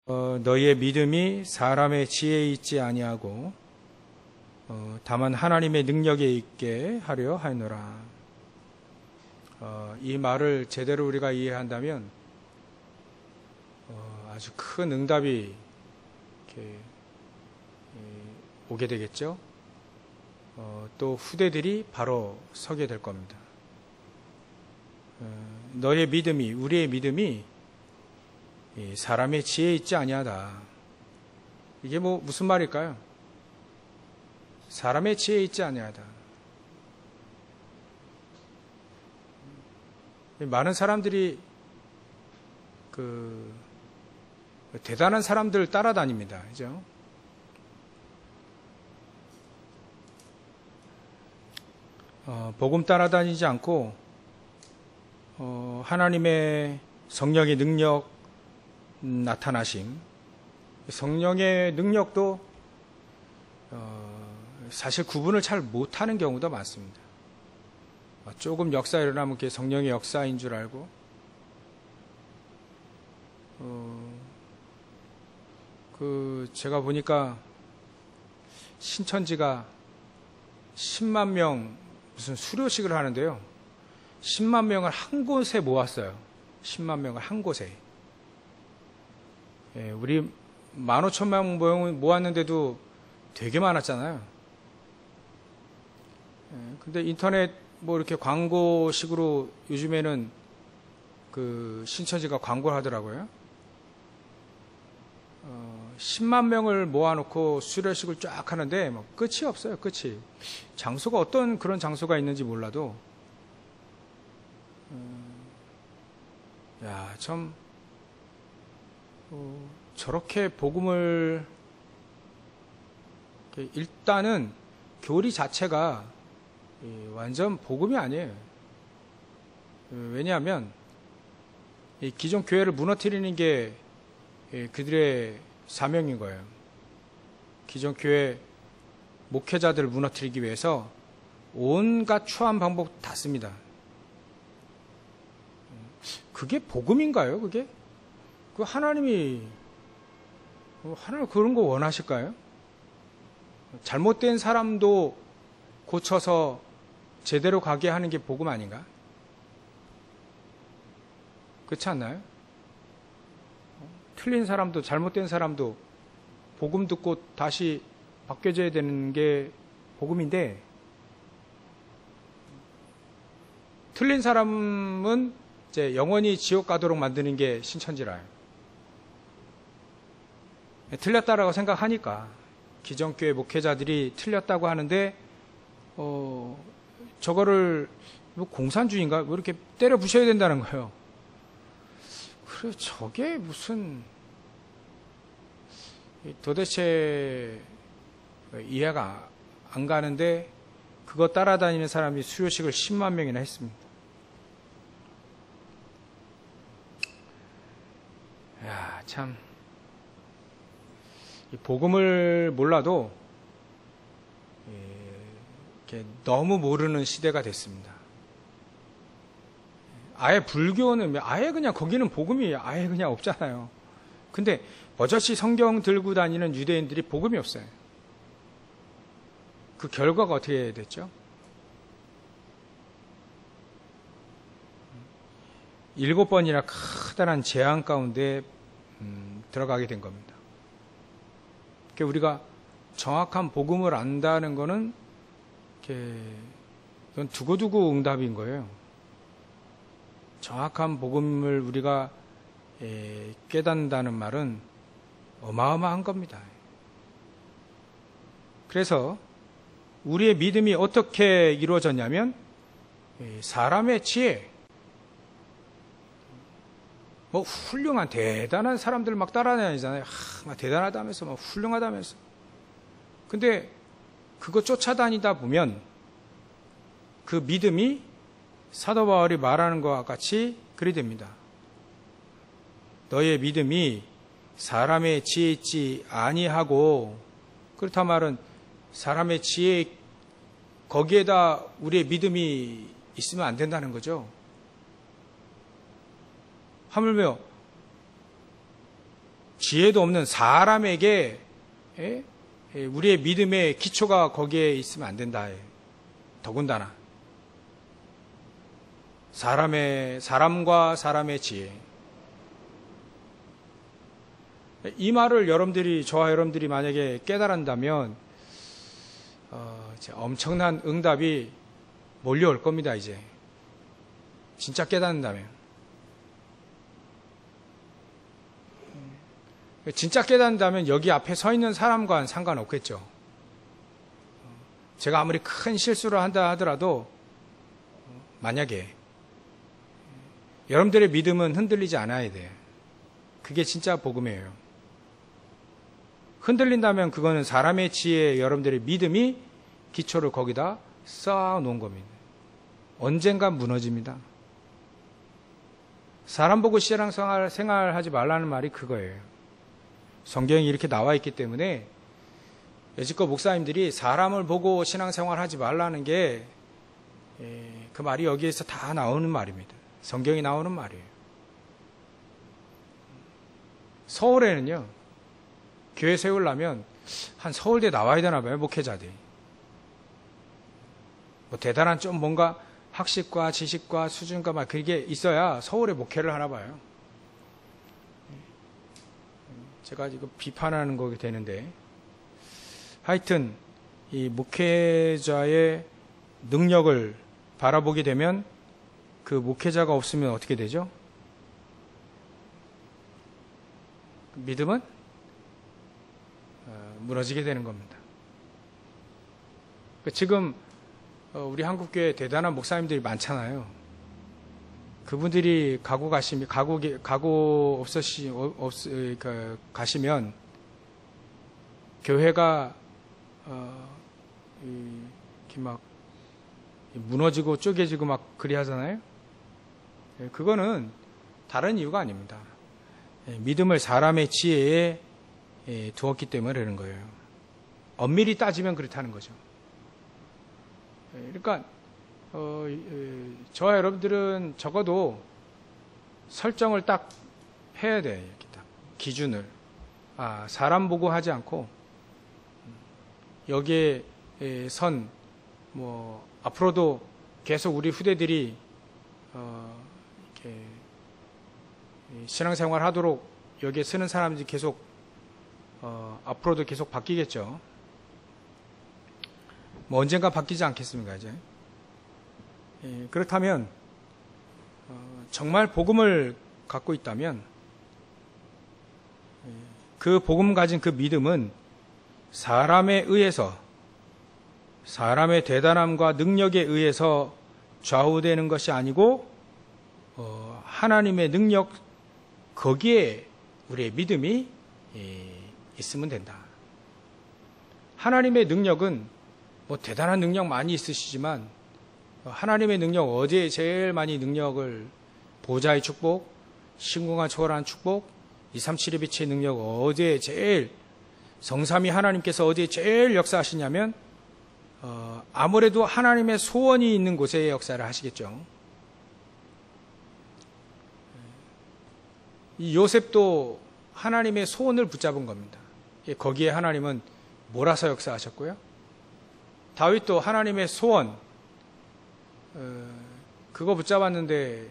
너희의 믿음이 사람의 지혜에 있지 아니하고 다만 하나님의 능력에 있게 하려 하노라. 이 말을 제대로 우리가 이해한다면 아주 큰 응답이 이렇게 오게 되겠죠. 또 후대들이 바로 서게 될 겁니다. 너의 믿음이, 우리의 믿음이 사람의 지혜에 있지 아니하다. 이게 무슨 말일까요? 사람의 지혜에 있지 아니하다. 많은 사람들이 대단한 사람들 따라다닙니다. 그죠? 복음 따라다니지 않고 하나님의 성령의 능력 나타나심, 성령의 능력도 사실 구분을 잘 못하는 경우도 많습니다. 조금 역사 일어나면 그게 성령의 역사인 줄 알고, 제가 보니까 신천지가 10만 명 무슨 수료식을 하는데요. 10만 명을 한 곳에 모았어요. 10만 명을 한 곳에. 우리 15,000명 모았는데도 되게 많았잖아요. 근데 인터넷 이렇게 광고식으로 요즘에는 신천지가 광고를 하더라고요. 10만 명을 모아놓고 수료식을 쫙 하는데 끝이 없어요. 끝이. 장소가 어떤 그런 장소가 있는지 몰라도 참 저렇게 복음을 일단은 교리 자체가 완전 복음이 아니에요. 왜냐하면 이 기존 교회를 무너뜨리는 게 그들의 사명인 거예요. 기존 교회 목회자들을 무너뜨리기 위해서 온갖 추한 방법 다 씁니다. 그게 복음인가요? 그게? 하나님 그런 거 원하실까요? 잘못된 사람도 고쳐서 제대로 가게 하는 게 복음 아닌가? 그렇지 않나요? 틀린 사람도 잘못된 사람도 복음 듣고 다시 바뀌어져야 되는 게 복음인데, 틀린 사람은 이제 영원히 지옥 가도록 만드는 게 신천지라요. 틀렸다라고 생각하니까 기존 교회 목회자들이 틀렸다고 하는데 저거를 공산주의인가? 왜 이렇게 때려 부셔야 된다는 거예요. 그래, 저게 무슨 도대체 이해가 안 가는데 그거 따라다니는 사람이 수료식을 10만 명이나 했습니다. 참 이 복음을 몰라도 이렇게 너무 모르는 시대가 됐습니다. 아예 불교는 아예 그냥 거기는 복음이 아예 그냥 없잖아요. 근데 버젓이 성경 들고 다니는 유대인들이 복음이 없어요. 그 결과가 어떻게 됐죠? 7번이나 커다란 재앙 가운데 들어가게 된 겁니다. 그러니까 우리가 정확한 복음을 안다는 거는 이건 두고두고 응답인 거예요. 정확한 복음을 우리가 깨닫는다는 말은 어마어마한 겁니다. 그래서 우리의 믿음이 어떻게 이루어졌냐면 사람의 지혜, 훌륭한 대단한 사람들 막 따라다니잖아요. 막 대단하다면서 막 훌륭하다면서. 근데 그거 쫓아다니다 보면 그 믿음이 사도 바울이 말하는 것과 같이 그리 됩니다. 너의 믿음이 사람의 지혜에 있지 아니하고, 그렇다 말은 사람의 지혜 거기에다 우리의 믿음이 있으면 안 된다는 거죠. 하물며 지혜도 없는 사람에게 우리의 믿음의 기초가 거기에 있으면 안 된다. 더군다나 사람과 사람의 지혜. 이 말을 저와 여러분들이 만약에 깨달은다면 엄청난 응답이 몰려올 겁니다. 이제 진짜 깨닫는다면. 진짜 깨닫는다면 여기 앞에 서 있는 사람과는 상관없겠죠. 제가 아무리 큰 실수를 한다 하더라도 만약에 여러분들의 믿음은 흔들리지 않아야 돼요. 그게 진짜 복음이에요. 흔들린다면 그거는 사람의 지혜에 여러분들의 믿음이 기초를 거기다 쌓아 놓은 겁니다. 언젠가 무너집니다. 사람 보고 신앙생활하지 말라는 말이 그거예요. 성경이 이렇게 나와 있기 때문에 여지껏 목사님들이 사람을 보고 신앙생활하지 말라는 게 그 말이 여기에서 다 나오는 말입니다. 성경이 나오는 말이에요. 서울에는요, 교회 세우려면 한 서울대 나와야 되나 봐요, 목회자들이. 뭐 대단한 좀 뭔가 학식과 지식과 수준과 막 그게 있어야 서울에 목회를 하나 봐요. 제가 이거 비판하는 거게 되는데, 하여튼 이 목회자의 능력을 바라보게 되면 그 목회자가 없으면 어떻게 되죠? 믿음은 무너지게 되는 겁니다. 지금 우리 한국교회에 대단한 목사님들이 많잖아요. 그분들이 가시면 교회가 이렇게 막 무너지고 쪼개지고 막 그리 하잖아요. 그거는 다른 이유가 아닙니다. 믿음을 사람의 지혜에 두었기 때문에 그러는 거예요. 엄밀히 따지면 그렇다는 거죠. 그러니까 저와 여러분들은 적어도 설정을 딱 해야 돼. 이렇게 딱 기준을. 사람 보고 하지 않고 여기에 앞으로도 계속 우리 후대들이 이렇게 신앙생활 하도록 여기에 쓰는 사람들이 계속 앞으로도 계속 바뀌겠죠. 뭐 언젠가 바뀌지 않겠습니까, 이제? 그렇다면 정말 복음을 갖고 있다면 그 복음 가진 그 믿음은 사람에 의해서, 사람의 대단함과 능력에 의해서 좌우되는 것이 아니고 하나님의 능력, 거기에 우리의 믿음이 있으면 된다. 하나님의 능력은 뭐 대단한 능력 많이 있으시지만 하나님의 능력, 어디에 제일 많이 능력을, 보좌의 축복, 신궁한 초월한 축복, 237의 빛의 능력, 어디에 제일, 성삼위 하나님께서 어디에 제일 역사하시냐면 아무래도 하나님의 소원이 있는 곳에 역사를 하시겠죠. 이 요셉도 하나님의 소원을 붙잡은 겁니다. 거기에 하나님은 몰아서 역사하셨고요. 다윗도 하나님의 소원, 그거 붙잡았는데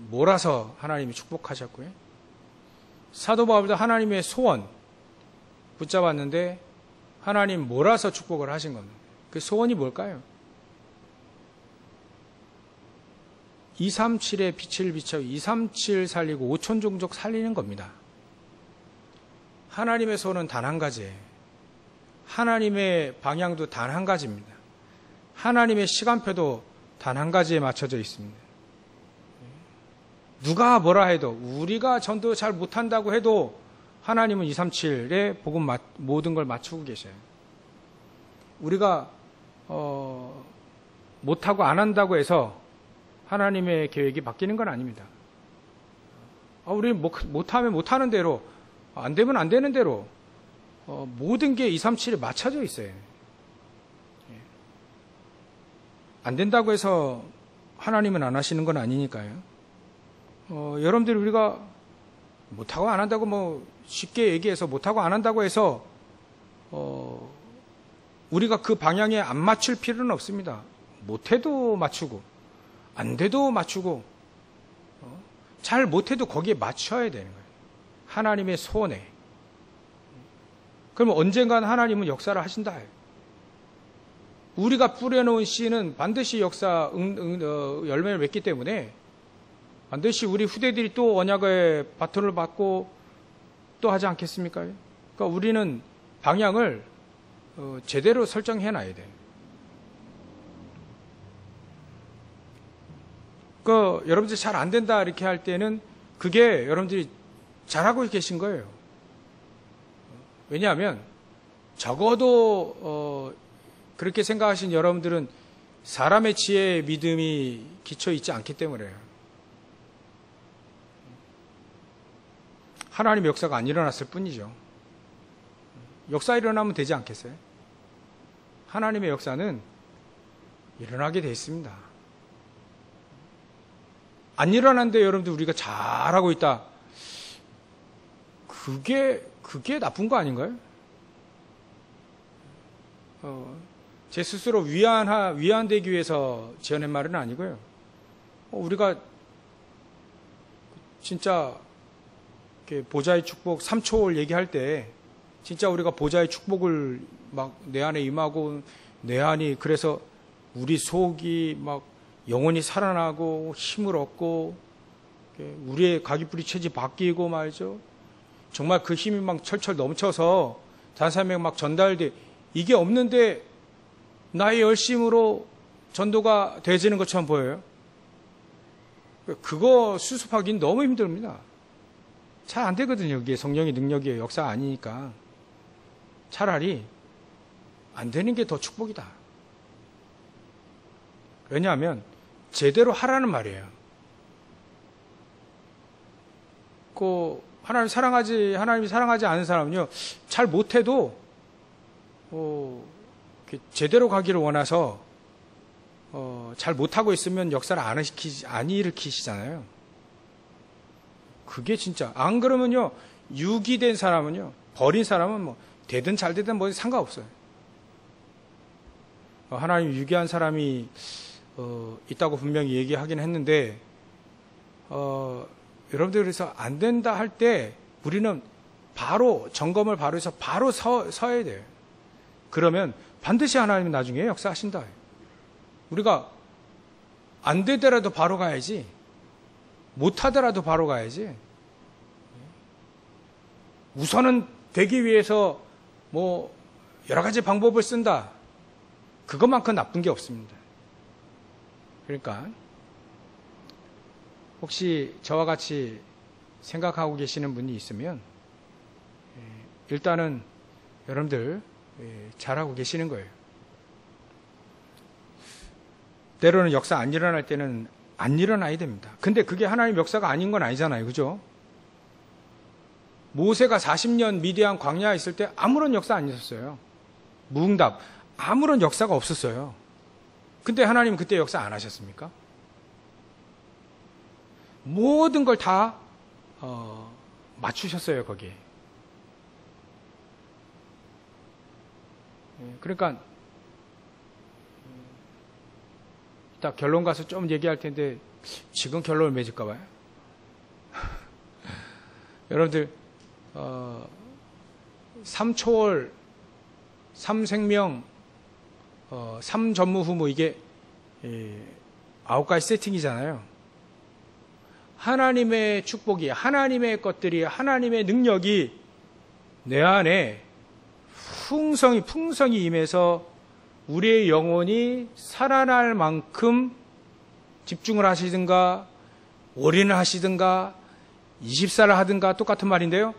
몰아서 하나님이 축복하셨고요. 사도 바울도 하나님의 소원 붙잡았는데 하나님 몰아서 축복을 하신 겁니다. 그 소원이 뭘까요? 237의 빛을 비춰 237 살리고 5천 종족 살리는 겁니다. 하나님의 소원은 단 한 가지예요. 하나님의 방향도 단 한 가지입니다. 하나님의 시간표도 단 한 가지에 맞춰져 있습니다. 누가 뭐라 해도, 우리가 전도 잘 못한다고 해도 하나님은 237에 복음 모든 걸 맞추고 계셔요. 우리가 못하고 안 한다고 해서 하나님의 계획이 바뀌는 건 아닙니다. 우리 못하면 못하는 대로, 안 되면 안 되는 대로 모든 게 237에 맞춰져 있어요. 안 된다고 해서 하나님은 안 하시는 건 아니니까요. 여러분들, 우리가 못하고 안 한다고 뭐 쉽게 얘기해서 못하고 안 한다고 해서 우리가 그 방향에 안 맞출 필요는 없습니다. 못해도 맞추고 안 돼도 맞추고 잘 못해도 거기에 맞춰야 되는 거예요. 하나님의 손에. 그러면 언젠간 하나님은 역사를 하신다. 우리가 뿌려놓은 씨는 반드시 열매를 맺기 때문에 반드시 우리 후대들이 또 언약의 바톤을 받고 또 하지 않겠습니까? 그러니까 우리는 방향을 제대로 설정해 놔야 돼요. 그 여러분들이 잘 안 된다 이렇게 할 때는 그게 여러분들이 잘하고 계신 거예요. 왜냐하면 적어도 그렇게 생각하신 여러분들은 사람의 지혜에 믿음이 기초 있지 않기 때문에요. 하나님의 역사가 안 일어났을 뿐이죠. 역사 일어나면 되지 않겠어요? 하나님의 역사는 일어나게 돼 있습니다. 안 일어났는데 여러분들 우리가 잘하고 있다. 그게 나쁜 거 아닌가요? 제 스스로 위안되기 위해서 지어낸 말은 아니고요. 우리가 진짜 보좌의 축복, 삼초월 얘기할 때 진짜 우리가 보좌의 축복을 막 내 안에 임하고 내 안이 그래서 우리 속이 막 영혼이 살아나고 힘을 얻고 우리의 가기뿌리 체질이 바뀌고 말이죠. 정말 그 힘이 막 철철 넘쳐서 다른 사람에게 막 전달돼 이게 없는데 나의 열심으로 전도가 되어지는 것처럼 보여요. 그거 수습하기는 너무 힘듭니다. 잘 안 되거든요. 이게 성령의 능력이에요. 역사가 아니니까. 차라리 안 되는 게 더 축복이다. 왜냐하면 제대로 하라는 말이에요. 하나님이 사랑하지 않은 사람은요, 잘 못해도 제대로 가기를 원해서 잘 못하고 있으면 역사를 안 일으키시잖아요. 그게 진짜 안 그러면요, 유기된 사람은요, 버린 사람은 뭐 되든 잘 되든 뭐 상관없어요. 하나님 유기한 사람이 있다고 분명히 얘기하긴 했는데 여러분들 그래서 안 된다 할 때 우리는 바로 점검을 바로 해서 바로 서야 돼요. 그러면 반드시 하나님은 나중에 역사하신다. 우리가 안 되더라도 바로 가야지, 못하더라도 바로 가야지. 우선은 되기 위해서 뭐 여러 가지 방법을 쓴다. 그것만큼 나쁜 게 없습니다. 그러니까 혹시 저와 같이 생각하고 계시는 분이 있으면 일단은 여러분들 잘하고 계시는 거예요. 때로는 역사 안 일어날 때는 안 일어나야 됩니다. 근데 그게 하나님 역사가 아닌 건 아니잖아요. 그죠? 모세가 40년 미디안 광야에 있을 때 아무런 역사 안 있었어요. 무응답. 아무런 역사가 없었어요. 근데 하나님 그때 역사 안 하셨습니까? 모든 걸 다 맞추셨어요, 거기에. 그러니까 이따 결론 가서 좀 얘기할 텐데 지금 결론을 맺을까 봐요. 여러분들 3초월, 3생명, 3전무후무 이게 9가지 세팅이잖아요. 하나님의 축복이, 하나님의 것들이, 하나님의 능력이 내 안에 풍성히 임해서 우리의 영혼이 살아날 만큼 집중을 하시든가 올인을 하시든가 20살을 하든가 똑같은 말인데요.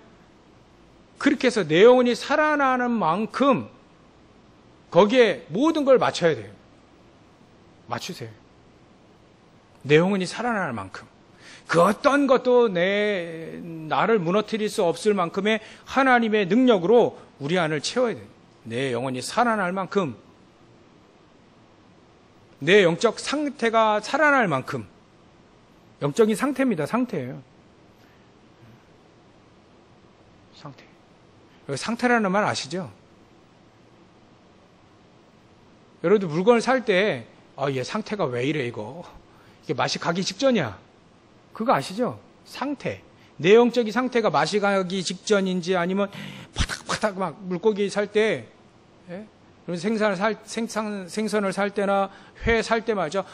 그렇게 해서 내 영혼이 살아나는 만큼 거기에 모든 걸 맞춰야 돼요. 맞추세요. 내 영혼이 살아날 만큼. 그 어떤 것도 나를 무너뜨릴 수 없을 만큼의 하나님의 능력으로 우리 안을 채워야 돼요. 내 영혼이 살아날 만큼, 내 영적 상태가 살아날 만큼. 영적인 상태입니다. 상태예요. 상태. 여기 상태라는 말 아시죠? 여러분들 물건을 살 때, 얘 상태가 왜 이래, 이거. 이게 맛이 가기 직전이야. 그거 아시죠? 상태. 내용적인 상태가 맛이 가기 직전인지 아니면 파닥파닥 막 물고기 살 때, 예? 생선을 살 때나 회 살 때 말이죠.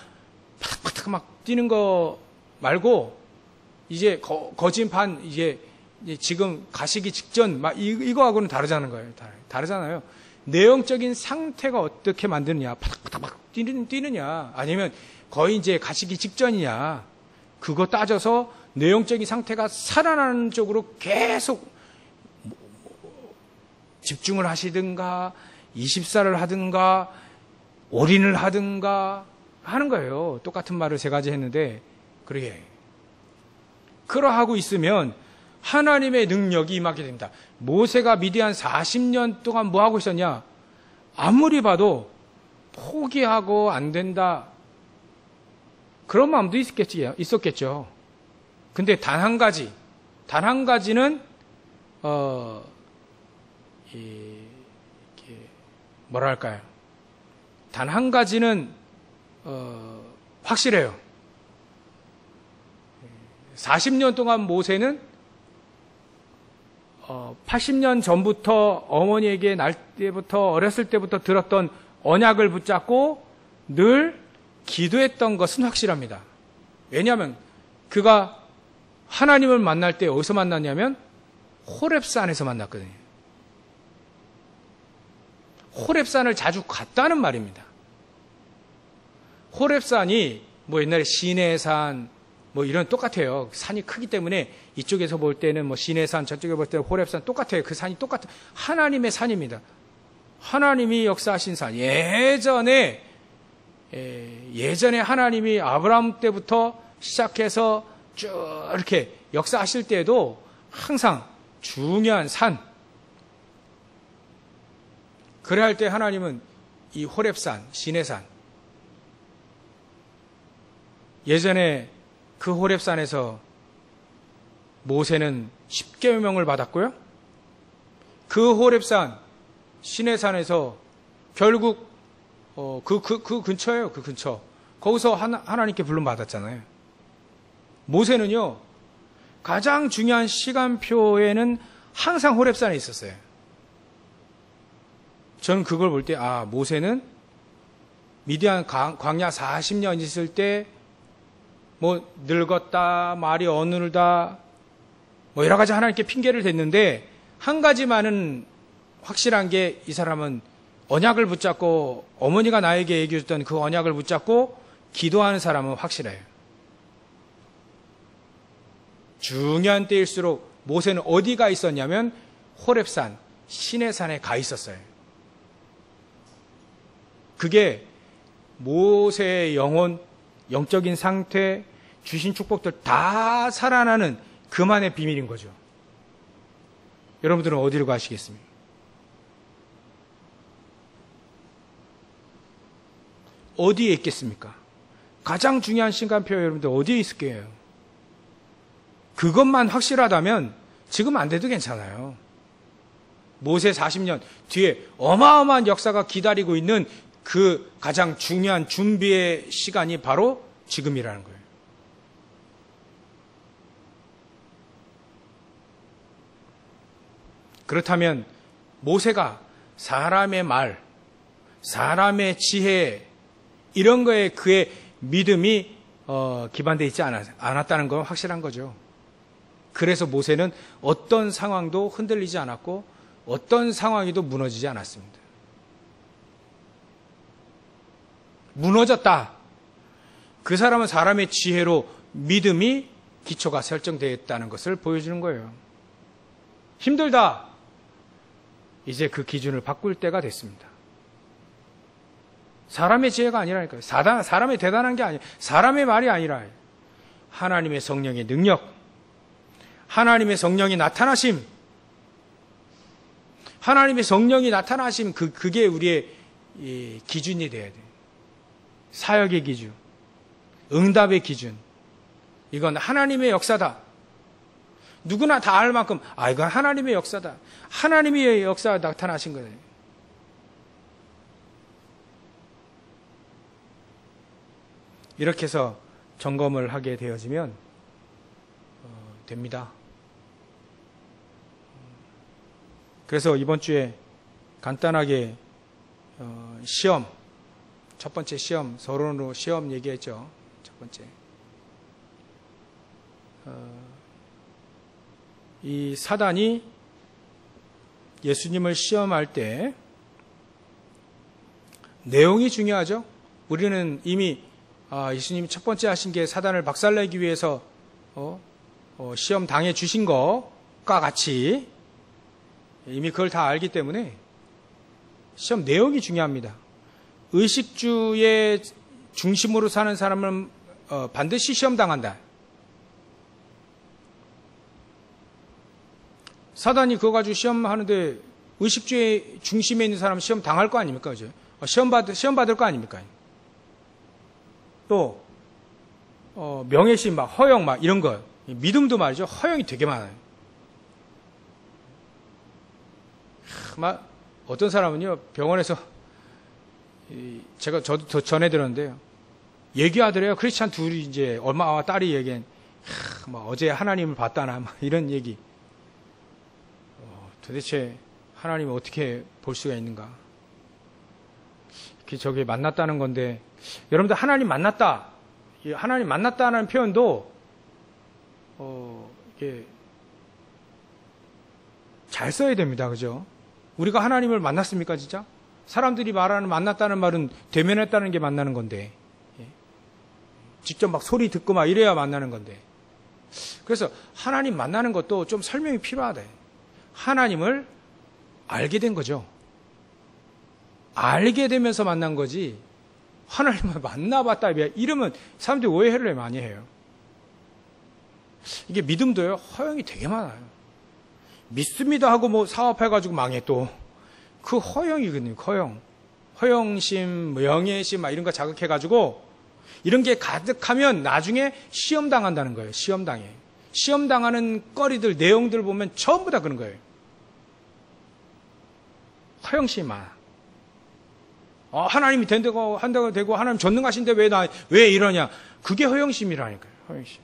파닥파닥 막 뛰는 거 말고, 이제 거진 반, 이제 지금 가시기 직전, 막 이거하고는 다르자는 거예요. 다르잖아요. 내용적인 상태가 어떻게 만드느냐, 파닥파닥 막 뛰느냐, 아니면 거의 이제 가시기 직전이냐, 그거 따져서 내용적인 상태가 살아나는 쪽으로 계속 집중을 하시든가, 24를 하든가, 올인을 하든가 하는 거예요. 똑같은 말을 세 가지 했는데, 그러게. 그러하고 있으면 하나님의 능력이 임하게 됩니다. 모세가 미디안 40년 동안 뭐 하고 있었냐? 아무리 봐도 포기하고 안 된다. 그런 마음도 있었겠죠. 근데 단 한 가지는, 뭐랄까요. 단 한 가지는, 확실해요. 40년 동안 모세는 80년 전부터 어머니에게 날 때부터 어렸을 때부터 들었던 언약을 붙잡고 늘 기도했던 것은 확실합니다. 왜냐하면 그가 하나님을 만날 때 어디서 만났냐면 호렙산에서 만났거든요. 호렙산을 자주 갔다는 말입니다. 호렙산이 뭐 옛날에 시내산 뭐 이런 똑같아요. 산이 크기 때문에 이쪽에서 볼 때는 뭐 시내산, 저쪽에 볼 때는 호렙산 똑같아요. 그 산이 똑같아요. 하나님의 산입니다. 하나님이 역사하신 산. 예전에 하나님이 아브라함 때부터 시작해서 쭉 이렇게 역사하실 때에도 항상 중요한 산. 그래 할 때 하나님은 이 호렙산, 시내산. 예전에 그 호렙산에서 모세는 십계명을 받았고요. 그 호렙산, 시내산에서 결국 그 근처예요. 그 근처. 거기서 하나님께 부름 받았잖아요. 모세는요. 가장 중요한 시간표에는 항상 호렙산에 있었어요. 저는 그걸 볼 때 모세는 미디안 광야 40년 있을 때 뭐 늙었다, 말이 어눌다, 뭐 여러 가지 하나님께 핑계를 댔는데 한 가지만은 확실한 게 이 사람은 언약을 붙잡고 어머니가 나에게 얘기해 줬던 그 언약을 붙잡고 기도하는 사람은 확실해요. 중요한 때일수록 모세는 어디가 있었냐면 호렙산, 시내산에 가 있었어요. 그게 모세의 영혼, 영적인 상태, 주신 축복들 다 살아나는 그만의 비밀인 거죠. 여러분들은 어디로 가시겠습니까? 어디에 있겠습니까? 가장 중요한 시간표 여러분들 어디에 있을 거예요? 그것만 확실하다면 지금 안 돼도 괜찮아요. 모세 40년 뒤에 어마어마한 역사가 기다리고 있는 그 가장 중요한 준비의 시간이 바로 지금이라는 거예요. 그렇다면 모세가 사람의 말, 사람의 지혜 이런 거에 그의 믿음이 기반되어 있지 않았다는 건 확실한 거죠. 그래서 모세는 어떤 상황도 흔들리지 않았고 어떤 상황에도 무너지지 않았습니다. 무너졌다. 그 사람은 사람의 지혜로 믿음이 기초가 설정되어 있다는 것을 보여주는 거예요. 힘들다. 이제 그 기준을 바꿀 때가 됐습니다. 사람의 지혜가 아니라니까요. 사람의 대단한 게 아니에요. 사람의 말이 아니라 하나님의 성령의 능력, 하나님의 성령이 나타나심, 하나님의 성령이 나타나심, 그게 우리의 기준이 돼야 돼요. 사역의 기준, 응답의 기준. 이건 하나님의 역사다. 누구나 다 알 만큼 이건 하나님의 역사다. 하나님의 역사가 나타나신 거예요. 이렇게 해서 점검을 하게 되어지면 됩니다. 그래서 이번 주에 간단하게 시험, 첫 번째 시험, 서론으로 시험 얘기했죠. 첫 번째. 이 사단이 예수님을 시험할 때 내용이 중요하죠. 우리는 이미 예수님이 첫 번째 하신 게 사단을 박살내기 위해서 시험 당해 주신 것과 같이 이미 그걸 다 알기 때문에 시험 내용이 중요합니다. 의식주의 중심으로 사는 사람은 반드시 시험 당한다. 사단이 그거 가지고 시험하는데 의식주의 중심에 있는 사람은 시험 당할 거 아닙니까? 그죠? 시험 받을 거 아닙니까? 또 명예심, 허영 이런 거, 믿음도 말이죠. 허영이 되게 많아요. 어떤 사람은요, 병원에서 저도 전해 들었는데요. 얘기하더래요. 크리스찬 둘이 이제 엄마와 딸이 얘기한 어제 하나님을 봤다나 이런 얘기. 도대체 하나님을 어떻게 볼 수가 있는가? 저게 만났다는 건데, 여러분들 하나님 만났다. 하나님 만났다는 표현도 이게 잘 써야 됩니다. 그죠? 우리가 하나님을 만났습니까, 진짜? 사람들이 말하는 만났다는 말은 대면했다는 게 만나는 건데, 직접 소리 듣고 이래야 만나는 건데. 그래서 하나님 만나는 것도 좀 설명이 필요하다. 하나님을 알게 된 거죠. 알게 되면서 만난 거지, 하나님을 만나봤다 이러면 사람들이 오해를 많이 해요. 이게 믿음도요, 허영이 되게 많아요. 믿습니다 하고 사업해가지고 망해 또. 그 허영이거든요, 허영. 허영심, 명예심, 이런 거 자극해가지고, 이런 게 가득하면 나중에 시험 당한다는 거예요, 시험 당해. 시험 당하는 거리들, 내용들 보면 전부 다 그런 거예요. 허영심이 많아. 하나님이 한다고 되고, 하나님 전능하신데 왜 이러냐. 그게 허영심이라니까요, 허영심.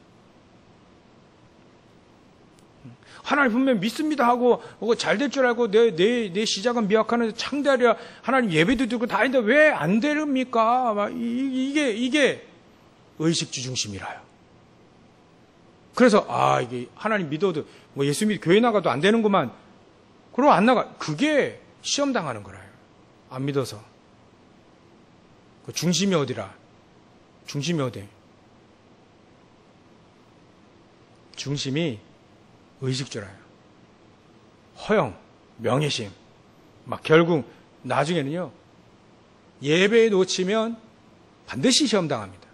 하나님 분명 믿습니다 하고, 잘 될 줄 알고, 내 시작은 미약하는데 창대하리라. 하나님 예배도 드리고 다 했는데 왜 안 되렵니까? 이게 의식주 중심이라요. 그래서, 이게 하나님 믿어도, 예수 믿고 교회 나가도 안 되는구만. 그러고 안 나가. 그게 시험 당하는 거라요. 안 믿어서. 그 중심이 어디라? 중심이 어디? 중심이 의식주라요. 허영, 명예심. 결국 나중에는요, 예배에 놓치면 반드시 시험 당합니다.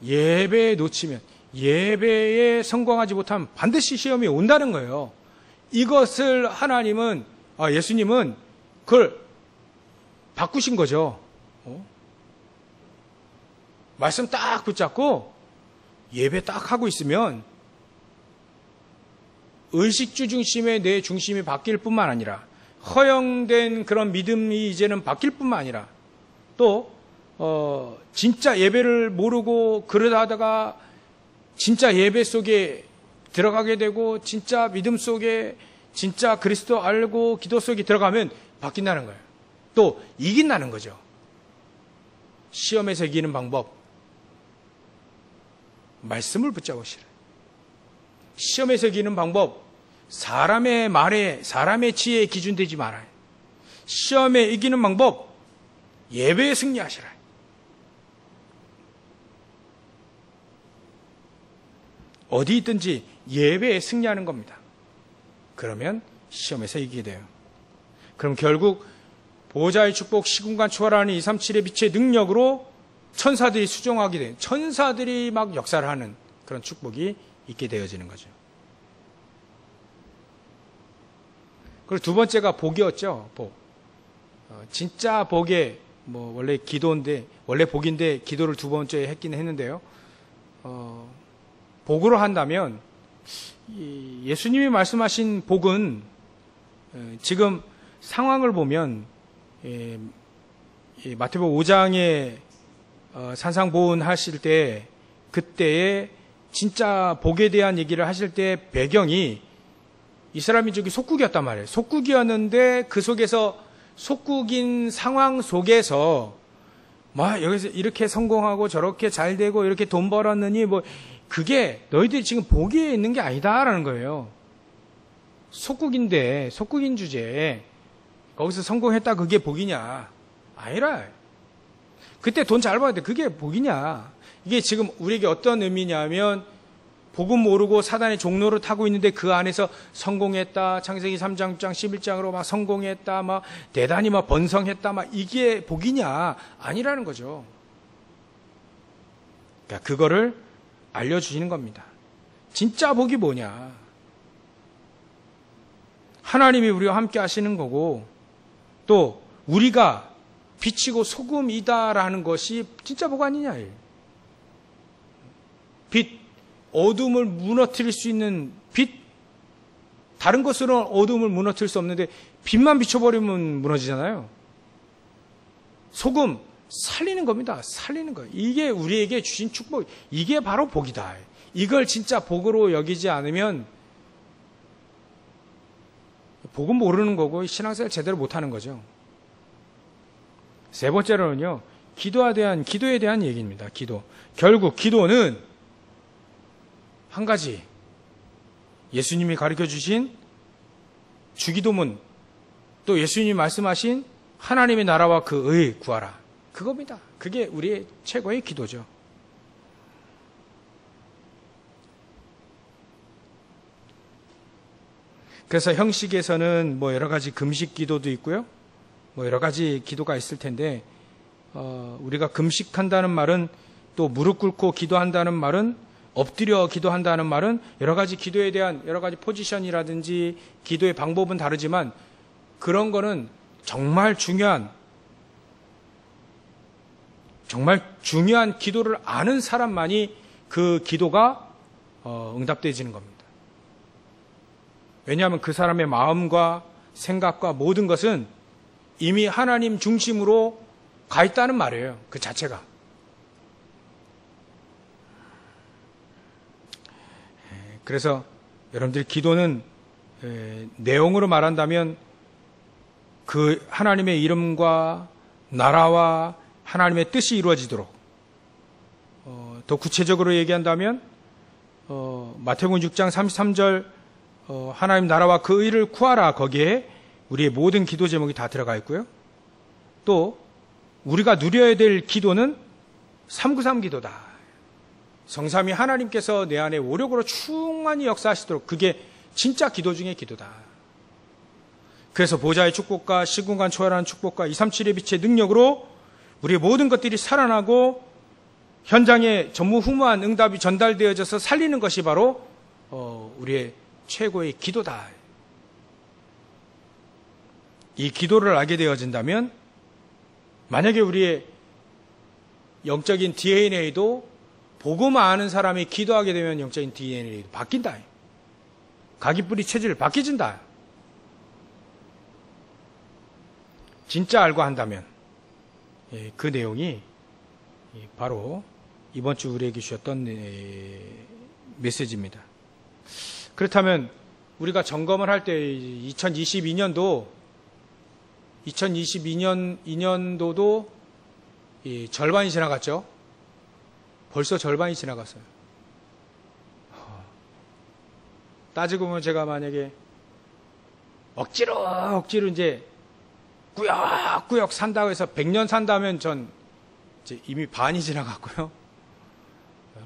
예배에 놓치면, 예배에 성공하지 못하면 반드시 시험이 온다는 거예요. 이것을 하나님은, 예수님은 그걸 바꾸신 거죠. 말씀 딱 붙잡고 예배 딱 하고 있으면 의식주 중심의 내 중심이 바뀔 뿐만 아니라, 허영된 그런 믿음이 이제는 바뀔 뿐만 아니라, 또 진짜 예배를 모르고 그러다 하다가 진짜 예배 속에 들어가게 되고, 진짜 믿음 속에 진짜 그리스도 알고 기도 속에 들어가면 바뀐다는 거예요. 또 이긴다는 거죠. 시험에서 이기는 방법, 말씀을 붙잡으시라. 시험에서 이기는 방법, 사람의 말에, 사람의 지혜에 기준되지 말아요. 시험에 이기는 방법, 예배에 승리하시라. 어디 있든지 예배에 승리하는 겁니다. 그러면 시험에서 이기게 돼요. 그럼 결국 보호자의 축복, 시공간 초월하는 237의 빛의 능력으로 천사들이 수종하게 돼요. 천사들이 역사를 하는 그런 축복이 있게 되어지는 거죠. 그리고 두 번째가 복이었죠. 복. 진짜 복에, 원래 기도인데, 원래 복인데 기도를 두 번째 했긴 했는데요. 복으로 한다면 예수님이 말씀하신 복은 지금 상황을 보면 마태복음 5장에 산상보훈 하실 때 그때에 진짜 복에 대한 얘기를 하실 때 배경이 이스라엘 민족이 속국이었단 말이에요. 속국이었는데 그 속에서 속국인 상황 속에서 막 여기서 이렇게 성공하고 저렇게 잘 되고 이렇게 돈 벌었느니 뭐 그게 너희들이 지금 복에 있는 게 아니다라는 거예요. 속국인데 속국인 주제에 거기서 성공했다 그게 복이냐? 아니라. 그때 돈 잘 벌었는데 그게 복이냐? 이게 지금 우리에게 어떤 의미냐면 복음 모르고 사단의 종로를 타고 있는데 그 안에서 성공했다. 창세기 3장 11장으로 막 성공했다. 막 대단히 막 번성했다. 막 이게 복이냐? 아니라는 거죠. 그러니까 그거를 알려주시는 겁니다. 진짜 복이 뭐냐? 하나님이 우리와 함께 하시는 거고 또 우리가 빛이고 소금이다라는 것이 진짜 복 아니냐? 빛, 어둠을 무너뜨릴 수 있는 빛, 다른 것으로는 어둠을 무너뜨릴 수 없는데 빛만 비춰버리면 무너지잖아요. 소금, 살리는 겁니다. 살리는 거예요. 이게 우리에게 주신 축복, 이게 바로 복이다. 이걸 진짜 복으로 여기지 않으면 복은 모르는 거고 신앙생활 제대로 못하는 거죠. 세 번째로는요, 기도에 대한 얘기입니다. 기도. 결국 기도는 한 가지, 예수님이 가르쳐 주신 주기도문, 또 예수님이 말씀하신 하나님의 나라와 그 의 구하라. 그겁니다. 그게 우리의 최고의 기도죠. 그래서 형식에서는 뭐 여러 가지 금식 기도도 있고요. 뭐 여러 가지 기도가 있을 텐데, 우리가 금식한다는 말은 또 무릎 꿇고 기도한다는 말은 엎드려 기도한다는 말은 여러 가지 기도에 대한 여러 가지 포지션이라든지 기도의 방법은 다르지만 그런 거는 정말 중요한 기도를 아는 사람만이 그 기도가 응답되어지는 겁니다. 왜냐하면 그 사람의 마음과 생각과 모든 것은 이미 하나님 중심으로 가 있다는 말이에요. 그 자체가. 그래서 여러분들 기도는 내용으로 말한다면 그 하나님의 이름과 나라와 하나님의 뜻이 이루어지도록, 더 구체적으로 얘기한다면 마태복음 6장 33절 하나님 나라와 그 의를 구하라, 거기에 우리의 모든 기도 제목이 다 들어가 있고요. 또 우리가 누려야 될 기도는 393 기도다. 성삼위 하나님께서 내 안에 오력으로 충만히 역사하시도록, 그게 진짜 기도 중의 기도다. 그래서 보좌의 축복과 시공간 초월하는 축복과 237의 빛의 능력으로 우리의 모든 것들이 살아나고 현장에 전무후무한 응답이 전달되어져서 살리는 것이 바로 우리의 최고의 기도다. 이 기도를 알게 되어진다면 만약에 우리의 영적인 DNA도 복음 아는 사람이 기도하게 되면 영적인 DNA도 바뀐다. 가기뿌리 체질 바뀌진다. 진짜 알고 한다면 그 내용이 바로 이번 주 우리에게 주셨던 메시지입니다. 그렇다면 우리가 점검을 할 때 2022년도도 절반이 지나갔죠. 벌써 절반이 지나갔어요. 따지고 보면 제가 만약에 억지로 이제 꾸역꾸역 산다고 해서 100년 산다면 전 이제 이미 반이 지나갔고요.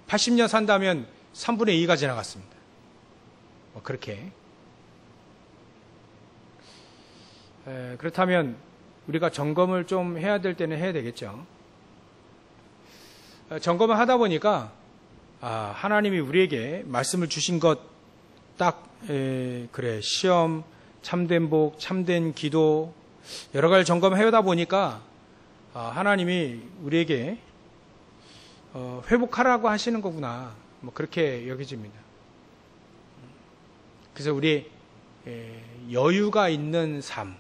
80년 산다면 3분의 2가 지나갔습니다. 뭐 그렇게. 그렇다면 우리가 점검을 좀 해야 될 때는 해야 되겠죠. 점검을 하다 보니까 하나님이 우리에게 말씀을 주신 것 딱 그래, 시험, 참된 복, 참된 기도 여러 가지 점검을 해오다 보니까 하나님이 우리에게 회복하라고 하시는 거구나. 뭐 그렇게 여겨집니다. 그래서 우리 여유가 있는 삶,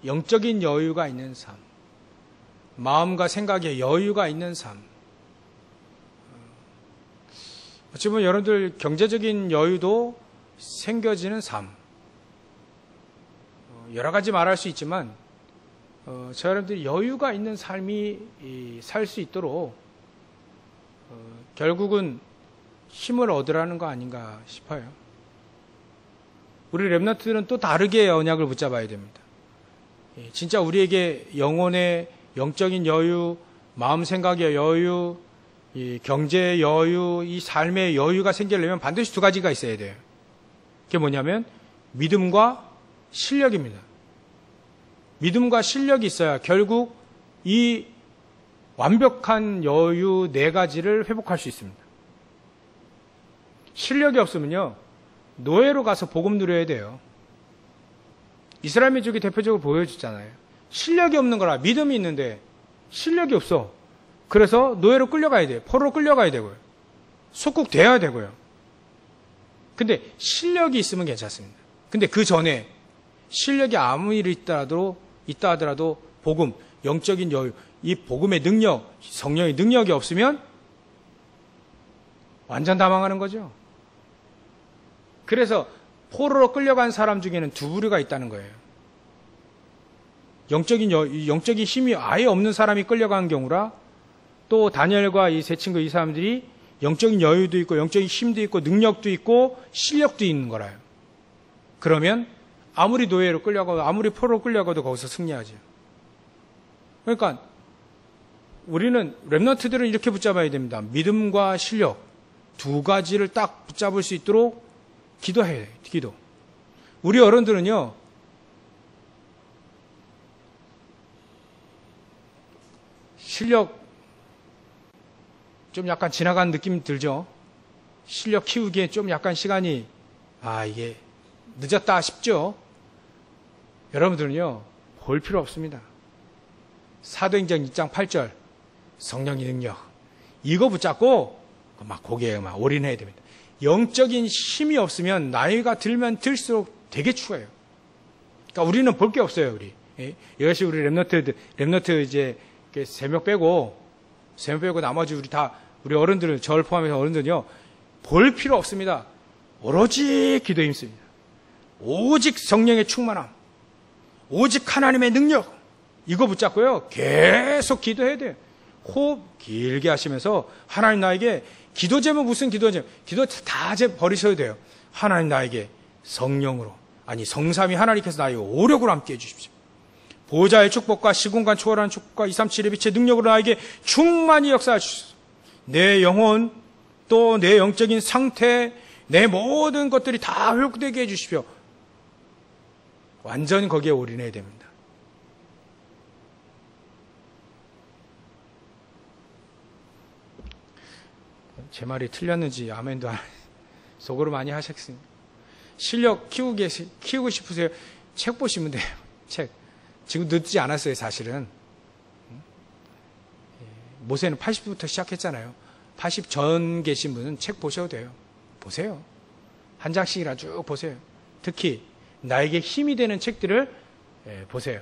영적인 여유가 있는 삶, 마음과 생각에 여유가 있는 삶. 어찌 보면 여러분들 경제적인 여유도 생겨지는 삶. 여러 가지 말할 수 있지만 저 여러분들이 여유가 있는 삶이 살 수 있도록 결국은 힘을 얻으라는 거 아닌가 싶어요. 우리 렘넌트들은 또 다르게 언약을 붙잡아야 됩니다. 진짜 우리에게 영혼의 영적인 여유, 마음 생각의 여유, 이 경제의 여유, 이 삶의 여유가 생기려면 반드시 두 가지가 있어야 돼요. 그게 뭐냐면 믿음과 실력입니다. 믿음과 실력이 있어야 결국 이 완벽한 여유 네 가지를 회복할 수 있습니다. 실력이 없으면요, 노예로 가서 복음 누려야 돼요. 이스라엘 민족이 대표적으로 보여주잖아요. 실력이 없는 거라 믿음이 있는데 실력이 없어. 그래서 노예로 끌려가야 돼요. 포로로 끌려가야 되고요. 속국돼야 되고요. 근데 실력이 있으면 괜찮습니다. 근데 그 전에 실력이 아무리 있다 하더라도 복음, 영적인 여유, 이 복음의 능력, 성령의 능력이 없으면 완전 다 망하는 거죠. 그래서 포로로 끌려간 사람 중에는 두 부류가 있다는 거예요. 영적인 힘이 아예 없는 사람이 끌려간 경우라, 또 다니엘과 이 세 친구 이 사람들이 영적인 여유도 있고 영적인 힘도 있고 능력도 있고 실력도 있는 거라요. 그러면 아무리 노예로 끌려가도 아무리 포로로 끌려가도 거기서 승리하죠. 그러니까 우리는 렘넌트들은 이렇게 붙잡아야 됩니다. 믿음과 실력 두 가지를 딱 붙잡을 수 있도록 기도해야 돼요. 기도. 우리 어른들은요, 실력 좀 약간 지나간 느낌 들죠? 실력 키우기에 좀 약간 시간이, 이게 늦었다 싶죠? 여러분들은요, 볼 필요 없습니다. 사도행전 2장 8절, 성령의 능력. 이거 붙잡고, 막 거기에 막 올인해야 됩니다. 영적인 힘이 없으면 나이가 들면 들수록 되게 추워요. 그러니까 우리는 볼 게 없어요, 우리. 이것이 우리 렘너트 이제 3명 빼고 나머지 우리 어른들은, 저를 포함해서 어른들은요, 볼 필요 없습니다. 오로지 기도에 힘씁니다. 오직 성령의 충만함, 오직 하나님의 능력, 이거 붙잡고요, 계속 기도해야 돼요. 호흡 길게 하시면서, 하나님 나에게, 기도 제목 무슨 기도 제목, 기도 다 버리셔도 돼요. 하나님 나에게 성령으로, 성삼위 하나님께서 나에게 오력으로 함께 해주십시오. 보호자의 축복과 시공간 초월하는 축복과 237의 빛의 능력으로 나에게 충만히 역사해 주소서. 내 영혼, 또 내 영적인 상태, 내 모든 것들이 다 회복되게 해주십시오. 완전히 거기에 올인해야 됩니다. 제 말이 틀렸는지 아멘도 속으로 많이 하셨습니다. 실력 키우고 싶으세요? 책 보시면 돼요. 책. 지금 늦지 않았어요, 사실은. 모세는 80부터 시작했잖아요. 80 전 계신 분은 책 보셔도 돼요. 보세요. 한 장씩이라 쭉 보세요. 특히 나에게 힘이 되는 책들을 보세요.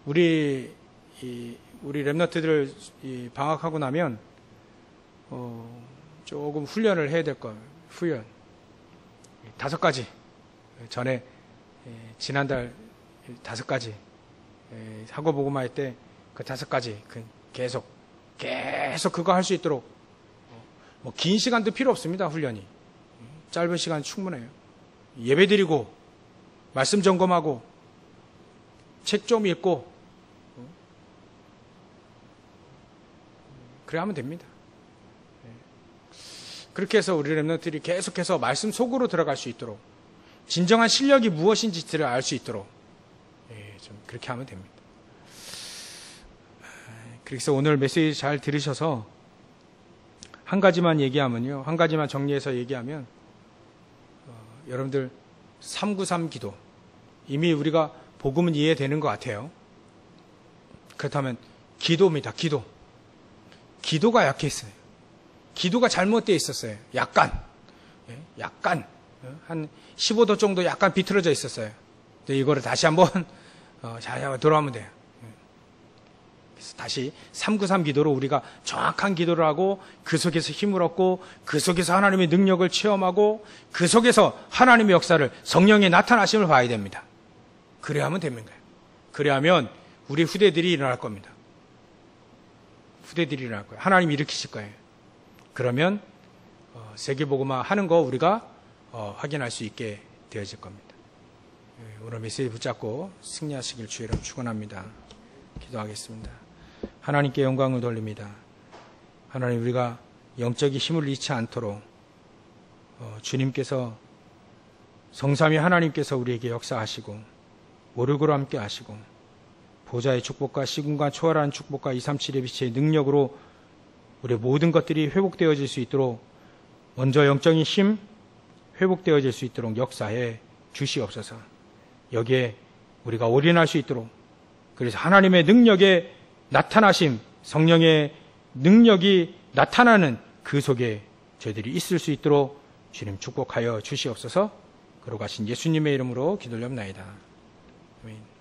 우리 렘너트들 방학하고 나면 조금 훈련을 해야 될 거예요. 훈련 5가지. 전에 지난달 5가지 하고 보고만 할 때 그 5가지 계속 그거 할 수 있도록, 뭐 긴 시간도 필요 없습니다. 훈련이 짧은 시간 충분해요. 예배 드리고 말씀 점검하고 책 좀 읽고 그래 하면 됩니다. 그렇게 해서 우리 렘넌트들이 계속해서 말씀 속으로 들어갈 수 있도록, 진정한 실력이 무엇인지를 알 수 있도록 좀 그렇게 하면 됩니다. 그래서 오늘 메시지 잘 들으셔서 한 가지만 얘기하면요, 한 가지만 정리해서 얘기하면, 여러분들 393 기도, 이미 우리가 복음은 이해되는 것 같아요. 그렇다면 기도입니다. 기도가 약했어요. 기도가 잘못되어 있었어요. 약간 한 15도 정도 약간 비틀어져 있었어요. 근데 이거를 다시 한번 잘 돌아오면 돼요. 그래서 다시 393 기도로 우리가 정확한 기도를 하고 그 속에서 힘을 얻고 그 속에서 하나님의 능력을 체험하고 그 속에서 하나님의 역사를 성령의 나타나심을 봐야 됩니다. 그래야 하면 됩니다. 그래야 하면 우리 후대들이 일어날 겁니다. 후대들이 일어날 거예요. 하나님 일으키실 거예요. 그러면 세계복음화 하는 거 우리가 확인할 수 있게 되어질 겁니다. 오늘 메시지 붙잡고 승리하시길 주의 이름 축원합니다. 기도하겠습니다. 하나님께 영광을 돌립니다. 하나님, 우리가 영적인 힘을 잃지 않도록 주님께서 성삼위 하나님께서 우리에게 역사하시고 오르고로 함께 하시고 보좌의 축복과 시공간 초월하는 축복과 237의 빛의 능력으로 우리의 모든 것들이 회복되어질 수 있도록 먼저 영적인 힘 회복되어질 수 있도록 역사해 주시옵소서. 여기에 우리가 올인할 수 있도록, 그래서 하나님의 능력의 나타나심, 성령의 능력이 나타나는 그 속에 저희들이 있을 수 있도록 주님 축복하여 주시옵소서. 그러고 가신 예수님의 이름으로 기도를 합나이다. 아멘.